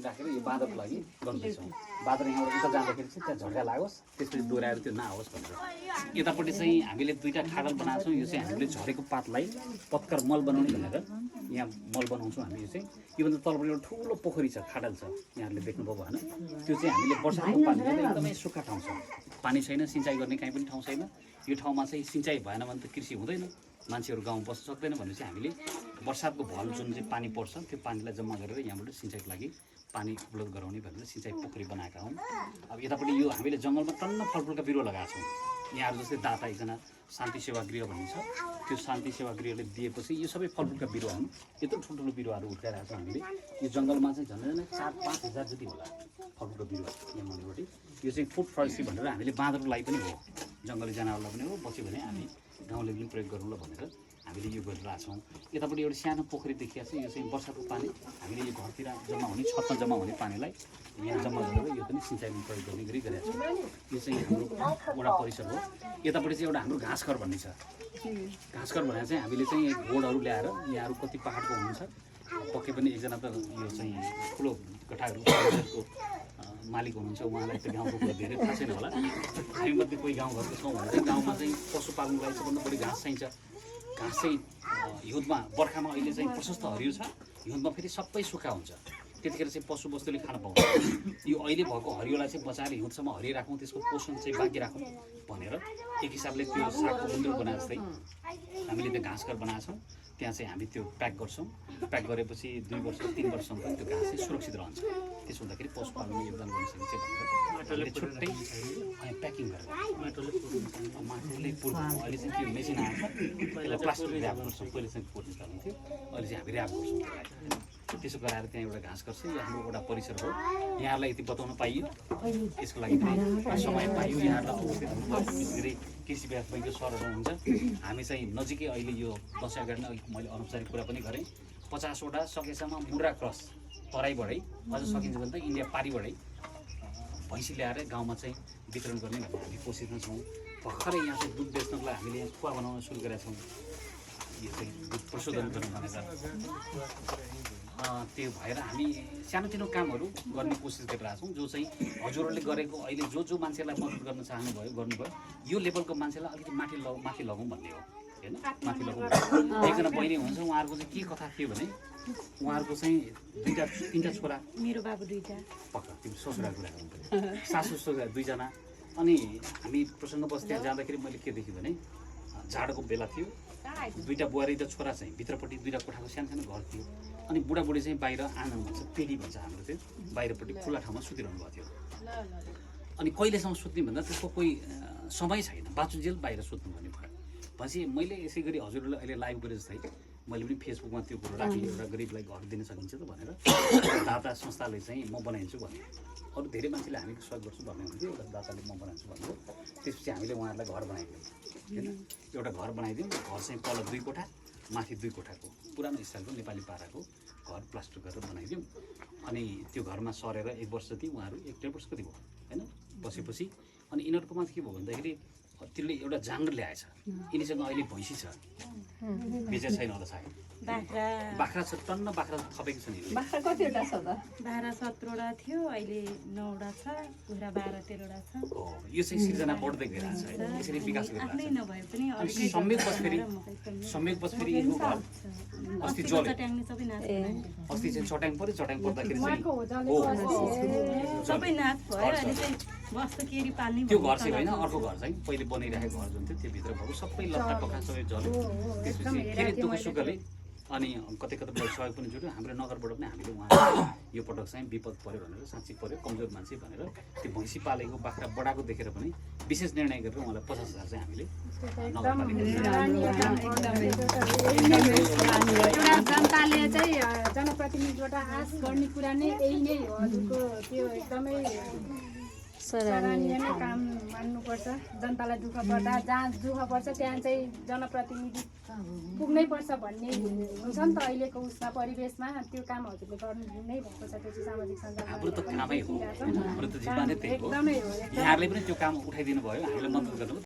राखेर यो बाँदरको लागि गर्दैछौँ। बाँदर यहाँबाट उता जाँदाखेरि चाहिँ त्यहाँ झट्का लागोस्, त्यसपछि डोराएर त्यो नआओस् भनेर। यतापट्टि चाहिँ हामीले दुईवटा खाडल बनाएको छौँ। यो चाहिँ हामीले झरेको पातलाई पत्कर मल बनाउने भनेर यहाँ मल बनाउँछौँ हामी। यो चाहिँ योभन्दा तलपट्टि एउटा ठुलो पोखरी छ, खाडल छ, यहाँहरूले देख्नुभयो भएन। त्यो चाहिँ हामीले वर्षाको पानी एकदमै सुक्खा ठाउँ छ, पानी छैन, सिँचाइ गर्ने कहीँ पनि ठाउँ छैन। यो ठाउँमा चाहिँ सिँचाइ भएन भने त कृषि हुँदैन, मान्छेहरू गाउँ बस्न सक्दैन भनेपछि हामीले वर्षाको भल जुन चाहिँ पानी पर्छ त्यो पानीलाई जम्मा गरेर यहाँबाट सिँचाइको लागि पानी उपलब्ध गराउने भनेर सिँचाइ पोखरी बनाएका हौँ। अब यतापट्टि यो हामीले जङ्गलमा टन्न फलफुलका बिरुवा लगाएका छौँ। यहाँहरू जस्तै दाता एकजना शान्ति सेवा गृह भन्ने छ, त्यो शान्ति सेवा गृहले दिएपछि यो सबै फलफुलका बिरुवा हुन्। यत्रो ठुल्ठुलो बिरुवाहरू हुर्काइरहेको छौँ हामीले। यो जङ्गलमा चाहिँ झन् 4-5 हजार जति होला फलफुलको बिरुवा यहाँ मुनिपट्टि। यो चाहिँ फुड फरेस्ट्री भनेर हामीले बाँदरको लागि पनि हो, जङ्गली जनावरलाई पनि हो, पछि भने हामी गाउँले पनि प्रयोग गरौँ ल भनेर हामीले यो गरिरहेको छौँ। यतापट्टि एउटा सानो पोखरी देखिएको छ, यो चाहिँ वर्षाको पानी हामीले यो घरतिर जम्मा हुने, छतमा जम्मा हुने पानीलाई यहाँ जम्मा गरेर यो पनि सिँचाइमा प्रयोग गर्ने गरी गरेका छौँ। यो चाहिँ हाम्रो वडा परिसर हो। यतापट्टि चाहिँ एउटा हाम्रो घाँसघर भन्ने छ। घाँसघर भनेर चाहिँ हामीले चाहिँ बोर्डहरू ल्याएर यहाँहरू कति पाहाडको हुनुहुन्छ, पक्कै पनि एकजना त यो चाहिँ ठुलो कठाहरूको मालिक हुनुहुन्छ, उहाँलाई त गाउँको कुरा धेरै थाहा छैन होला। हामीमध्ये कोही गाउँघरको छौँ भने चाहिँ गाउँमा चाहिँ पशुपालनको लागि सबभन्दा बढी घाँस चाहिन्छ। घाँस चाहिँ हिउँदमा बर्खामा अहिले चाहिँ प्रशस्त हरियो छ, हिउँदमा फेरि सबै सुक्खा हुन्छ, त्यतिखेर चाहिँ पशुवस्तुले खान पाउँछ। यो अहिले भएको हरियोलाई चाहिँ बचाएर हिउँदसम्म हरियो राखौँ, त्यसको पोषण चाहिँ बाँकी राखौँ भनेर एक हिसाबले त्यो सागको गुन्द्रुक बनाए जस्तै हामीले त्यो घाँसघर बनाएको छौँ। त्यहाँ चाहिँ हामी त्यो प्याक गर्छौँ। प्याक गरेपछि 2 वर्ष 3 वर्षसम्म त्यो घाँस चाहिँ सुरक्षित रहन्छ। त्यसो हुँदाखेरि पशुपालनमा योगदान गर्न सकिन्छ भनेर छुट्टै प्याकिङ गरेर माटोले पुर्नु। अहिले चाहिँ त्यो मेसिन आएको छ, त्यसलाई प्लास्टिक ऱ्याप गर्छौँ। पहिले चाहिँ पुर्नु चल्थ्यो, अहिले चाहिँ हामी ऱ्याप गर्छौँ त्यसलाई। त्यसो गराएर त्यहाँ एउटा घाँस गर्छ। यो हाम्रो एउटा परिसर हो, यहाँहरूलाई यति बताउन पाइयो, यसको लागि समय पाइयो। यहाँहरूलाई उपस्थित हुनुभयो, कृषि वैज्ञानिक सरहरू हुन्छ। हामी चाहिँ नजिकै अहिले यो दसैँ अगाडि नै मैले अनौपचारिक कुरा पनि गरेँ, 50वटा सकेसम्म मुद्रा क्रस तराईबाटै, अझ सकिन्छ भने त इन्डिया पारिबाटै भैँसी ल्याएर गाउँमा चाहिँ वितरण गर्ने भन्ने हामी कोसिसमा छौँ। भर्खरै यहाँ चाहिँ दुध बेच्नको लागि हामीले यहाँ खुवा बनाउन सुरु गरेका छौँ। यो चाहिँ दुध प्रशोधन गर्नु भनेर त्यो भएर हामी सानोतिनो कामहरू गर्ने कोसिस गरिरहेको छौँ। जो चाहिँ हजुरहरूले गरेको अहिले जो मान्छेलाई मद्दत गर्न चाहनुभयो गर्नुभयो, यो लेभलको मान्छेलाई अलिकति माथि लगौँ भन्ने हो होइन, माथि लगौँ। एकजना बहिनी हुनुहुन्छ, उहाँहरूको चाहिँ के कथा थियो भने उहाँहरूको चाहिँ 2-3टा छोरा, मेरो बाबु 2टा, पक्का त्यो ससुरा कुरा गर्नु, सासु ससुरा 2जना। अनि हामी प्रसङ्गवश त्यहाँ जाँदाखेरि मैले के देखेँ भने जाडोको बेला थियो, 2टा बुहारी र छोरा चाहिँ भित्रपट्टि 2टा कोठाको सानो घर थियो। अनि बुढाबुढी चाहिँ बाहिर आँगन भन्छ, पेडी भन्छ हाम्रो त्यो, बाहिरपट्टि खुल्ला ठाउँमा सुतिरहनु भएको थियो। अनि कहिलेसम्म सुत्ने भन्दा त्यसको कोही समय छैन, बाँचुन्जेल बाहिर सुत्नु भन्ने भयो। भनेपछि मैले यसै गरी हजुरहरूलाई अहिले लाइभ गरे जस्तै मैले पनि फेसबुकमा त्यो कुरो राखेँ, एउटा गरिबलाई घर दिन सकिन्छ त भनेर दाता संस्थाले चाहिँ म बनाइदिन्छु भन्यो। अरू धेरै मान्छेले हामी सहयोग गर्छु भन्ने हुन्थ्यो, एउटा दाताले म बनाइदिन्छु भन्यो। त्यसपछि हामीले उहाँहरूलाई घर बनाइदियौँ होइन, एउटा घर बनाइदिउँ। घर चाहिँ तल 2 कोठा, माथि 2 कोठाको पुरानो स्टाइलको नेपाली पाराको घर प्लास्टर गरेर बनाइदिउँ। अनि त्यो घरमा सरेर 1 वर्ष जति उहाँहरू 1-1.5 वर्ष कति भयो होइन बसेपछि, अनि यिनीहरूकोमा के भयो भन्दाखेरि त्यसले एउटा जाँगर ल्याएछ। यिनीसँग अहिले भैँसी छ, बेचेको छैन होला सायद, बाख्रा छ, टन्न बाख्रा थपेको छ नि। बाख्रा कतिवटा छ त? बाह्र 17वटा थियो, अहिले 9वटा छ, कुखुरा 12-13वटा छ। यो चाहिँ सिर्जना बढ्दै गइरहेको छ होइन, यसरी विकास गरिरहेको आफ्नै नभए पनि छ। संयोगपछि फेरि यिनको घर अस्ति जल्यो, अस्ति चाहिँ चट्याङ पऱ्यो। चट्याङ पर्दाखेरि चाहिँ सबै नाश भयो। अनि चाहिँ बस्नु केरी पाल्ने त्यो घर चाहिँ होइन, अर्को घर चाहिँ पहिले बनाइरहेको घर जुन थियो त्यो भित्र भएको सबै लत्ता टक्का सबै जल्यो। त्यसपछि फेरि दुःख सुखले अनि कतै सहयोग पनि जुट्यो। हाम्रो नगरबाट पनि हामीले उहाँ यो पटक चाहिँ विपद पऱ्यो भनेर, साँच्ची पऱ्यो, कमजोर मान्छे भनेर त्यो भैँसी पालेको बाख्रा बढाएको देखेर पनि विशेष निर्णय गरेर उहाँलाई 50,000 चाहिँ हामीले एउटा जनताले चाहिँ जनप्रतिनिधिबाट आश गर्ने कुरा नै यही नै हो। हजुरको त्यो एकदमै सराहनीय नै काम मान्नुपर्छ। जनतालाई दुःख पर्दा जहाँ दुःख पर्छ त्यहाँ चाहिँ जनप्रतिनिधि पुग्नै पर्छ भन्ने हुन्छ नि त अहिलेको उसमा परिवेशमा। त्यो काम हजुरले गर्नु नै भएको छ, त्यो चाहिँ सामाजिक सञ्जालमा हाम्रो त कामै हो, हाम्रो त जीवन नै त्यही हो। एकदमै हो। यहाँहरूले पनि त्यो काम उठाइदिनु भयो, हामीले मद्दत गर्नु।